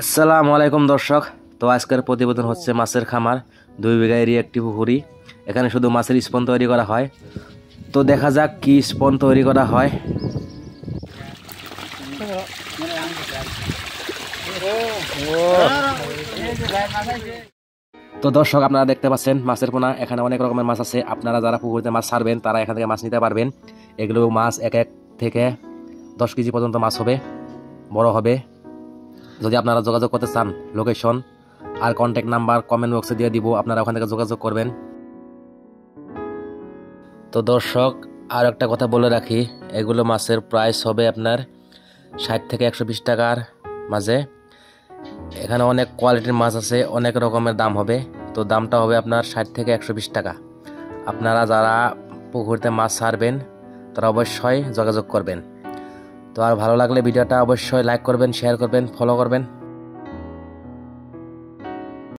আসসালামু আলাইকুম দর্শক। তো আজকের প্রতিবেদন হচ্ছে মাছের খামার 2 বিঘা এরিয়া একটি পুকুরি। এখানে শুধু মাছের স্পন তৈরি করা হয়। তো দেখা যাক কি স্পন তৈরি করা হয়। তো দর্শক, আপনারা দেখতে পাচ্ছেন মাছের পোনা। এখানে অনেক রকমের মাছ আছে। আপনারা যারা পুকুরিতে মাছ ছাড়বেন তারা এখান থেকে মাছ নিতে পারবেন। এগুলো মাছ এক থেকে 10 কেজি পর্যন্ত মাছ হবে, বড় হবে। যদি আপনারা যোগাযোগ করতে চান, লোকেশন আর কন্ট্যাক্ট নাম্বার কমেন্ট বক্সে দিয়ে দিব, আপনারা ওখান থেকে যোগাযোগ করবেন। তো দর্শক, আর একটা কথা বলে রাখি, এগুলো মাছের প্রাইস হবে আপনার 60 থেকে 120 টাকার মাঝে। এখানে অনেক কোয়ালিটির মাছ আছে, অনেক রকমের দাম হবে। তো দামটা হবে আপনার 60 থেকে 120 টাকা। আপনারা যারা পুকুরিতে মাছ ছাড়বেন তারা অবশ্যই যোগাযোগ করবেন। তো আর ভালো লাগলে ভিডিওটা অবশ্যই লাইক করবেন, শেয়ার করবেন, ফলো করবেন।